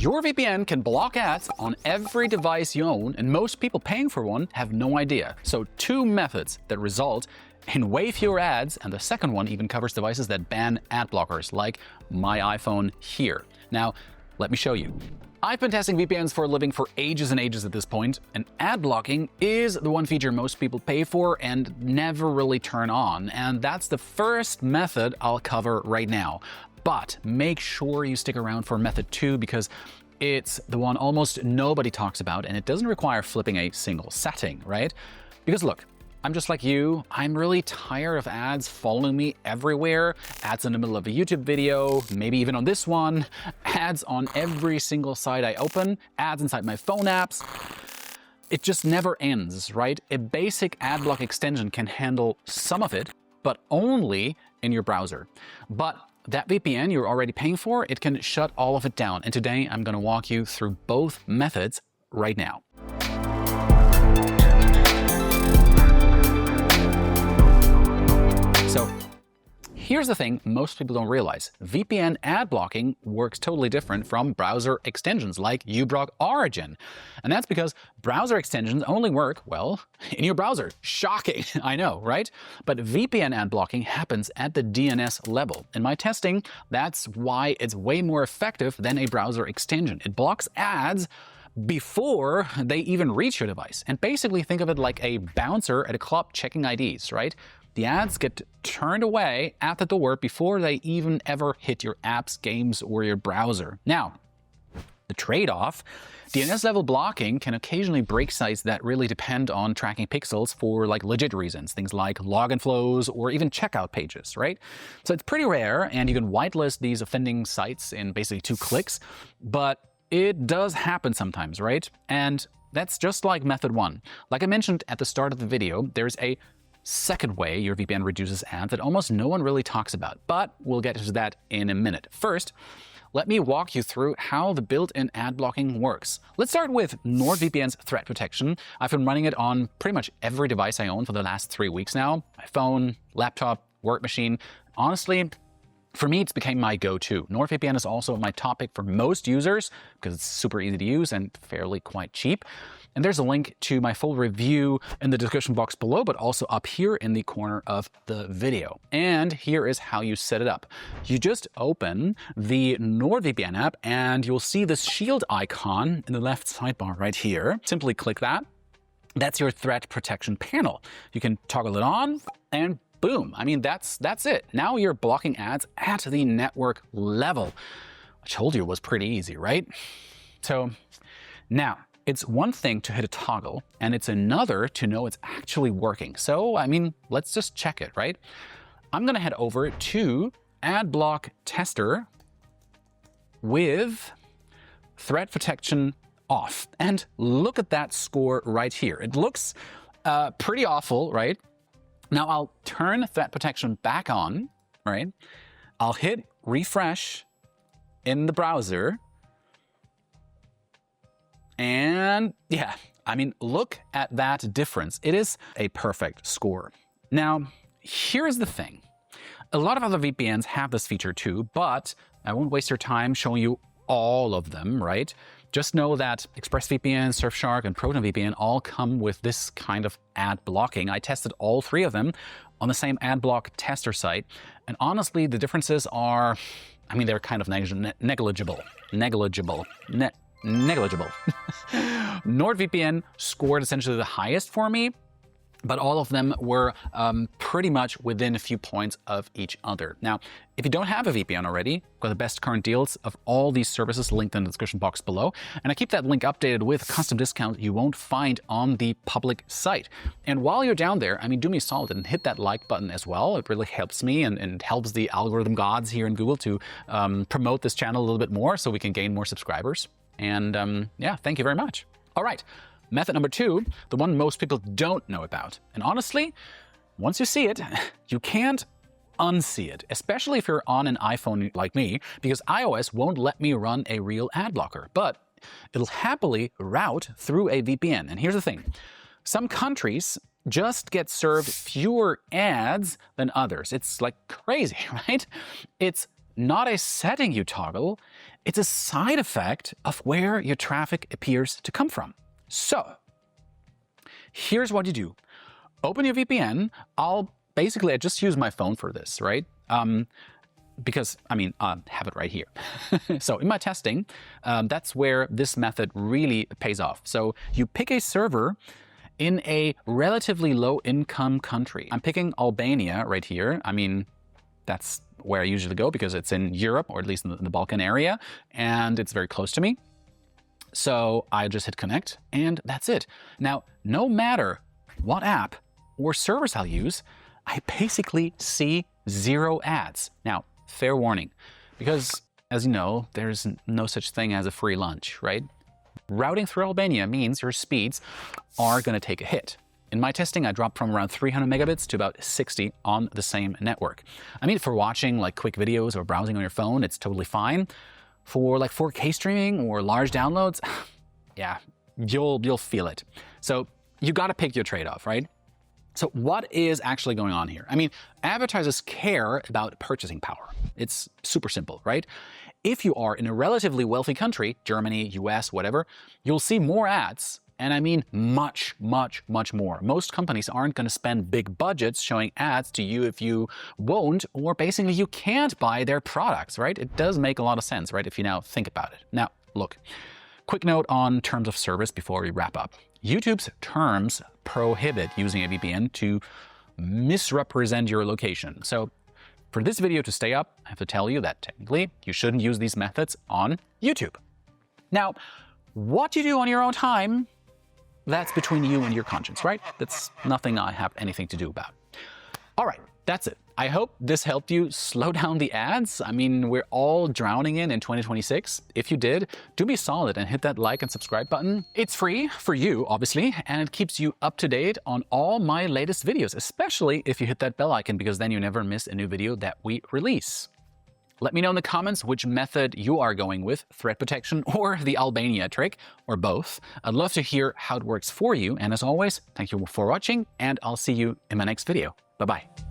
Your VPN can block ads on every device you own, and most people paying for one have no idea. So 2 methods that result in way fewer ads, and the second one even covers devices that ban ad blockers, like my iPhone here. Now, let me show you. I've been testing VPNs for a living for ages and ages at this point, and ad blocking is the one feature most people pay for and never really turn on, and that's the first method I'll cover right now. But make sure you stick around for method 2 because it's the one almost nobody talks about, and it doesn't require flipping a single setting, right? Because look, I'm just like you. I'm really tired of ads following me everywhere. Ads in the middle of a YouTube video, maybe even on this one. Ads on every single site I open. Ads inside my phone apps. It just never ends, right? A basic ad block extension can handle some of it, but only in your browser. But that VPN you're already paying for, it can shut all of it down. And today I'm going to walk you through both methods right now. So here's the thing most people don't realize. VPN ad blocking works totally different from browser extensions like uBlock Origin. And that's because browser extensions only work, well, in your browser. Shocking, I know, right? But VPN ad blocking happens at the DNS level. In my testing, that's why it's way more effective than a browser extension. It blocks ads before they even reach your device. And basically think of it like a bouncer at a club checking IDs, right? The ads get turned away at the door before they even ever hit your apps, games, or your browser. Now, the trade-off, DNS-level blocking can occasionally break sites that really depend on tracking pixels for like legit reasons, things like login flows or even checkout pages, right? So it's pretty rare, and you can whitelist these offending sites in basically 2 clicks, but it does happen sometimes, right? And that's just like method 1. Like I mentioned at the start of the video, there's a second way your VPN reduces ads that almost no one really talks about, but we'll get to that in a minute. First, let me walk you through how the built-in ad blocking works. Let's start with NordVPN's threat protection. I've been running it on pretty much every device I own for the last 3 weeks now. My phone, laptop, work machine. Honestly, for me, it's became my go-to. NordVPN is also my top pick for most users because it's super easy to use and fairly quite cheap. And there's a link to my full review in the description box below, but also up here in the corner of the video. And here is how you set it up. You just open the NordVPN app and you'll see this shield icon in the left sidebar right here. Simply click that. That's your threat protection panel. You can toggle it on and boom. I mean, that's it. Now you're blocking ads at the network level. I told you it was pretty easy, right? So now, it's one thing to hit a toggle, and it's another to know it's actually working. So, I mean, let's just check it, right? I'm going to head over to Adblock-Tester with threat protection off. And look at that score right here. It looks pretty awful, right? Now I'll turn threat protection back on, right? I'll hit refresh in the browser. And yeah, I mean, look at that difference. It is a perfect score. Now, here's the thing. A lot of other VPNs have this feature too, but I won't waste your time showing you all of them, right? Just know that ExpressVPN, Surfshark, and ProtonVPN all come with this kind of ad blocking. I tested all 3 of them on the same Adblock-Tester site. And honestly, the differences are, I mean, they're kind of negligible. NordVPN scored essentially the highest for me, but all of them were pretty much within a few points of each other. Now, if you don't have a VPN already, I've got the best current deals of all these services linked in the description box below. And I keep that link updated with custom discounts you won't find on the public site. And while you're down there, I mean, do me a solid and hit that like button as well. It really helps me and helps the algorithm gods here in Google to promote this channel a little bit more so we can gain more subscribers. And yeah, thank you very much. All right. Method number 2, the one most people don't know about. And honestly, once you see it, you can't unsee it, especially if you're on an iPhone like me, because iOS won't let me run a real ad blocker, but it'll happily route through a VPN. And here's the thing. Some countries just get served fewer ads than others. It's like crazy, right? It's not a setting you toggle. It's a side effect of where your traffic appears to come from. So here's what you do. Open your VPN. I just use my phone for this, right? Because, I have it right here. So in my testing, that's where this method really pays off. So you pick a server in a relatively low-income country. I'm picking Albania right here. That's where I usually go because it's in Europe, or at least in the Balkan area, and it's very close to me. So I just hit connect, and that's it. Now, no matter what app or service I'll use, I basically see 0 ads. Now, fair warning, because as you know, there's no such thing as a free lunch, right? Routing through Albania means your speeds are going to take a hit. In my testing, I dropped from around 300 megabits to about 60 on the same network. For watching like quick videos or browsing on your phone, it's totally fine. For like 4K streaming or large downloads, yeah, you'll feel it. So you got to pick your trade-off, right? So what is actually going on here? Advertisers care about purchasing power. It's super simple, right? If you are in a relatively wealthy country, Germany, US, whatever, you'll see more ads, and much, much, much more. Most companies aren't going to spend big budgets showing ads to you if you won't, or basically you can't buy their products, right? It does make a lot of sense, right, if you now think about it. Now, look, quick note on terms of service before we wrap up. YouTube's terms prohibit using a VPN to misrepresent your location. So for this video to stay up, I have to tell you that technically you shouldn't use these methods on YouTube. Now, what you do on your own time, that's between you and your conscience, right? That's nothing I have anything to do about. All right, that's it. I hope this helped you slow down the ads. We're all drowning in 2026. If you did, do be solid and hit that like and subscribe button. It's free for you, obviously, and it keeps you up to date on all my latest videos, especially if you hit that bell icon, because then you never miss a new video that we release. Let me know in the comments which method you are going with, threat protection or the Albania trick, or both. I'd love to hear how it works for you. And as always, thank you for watching, and I'll see you in my next video. Bye-bye.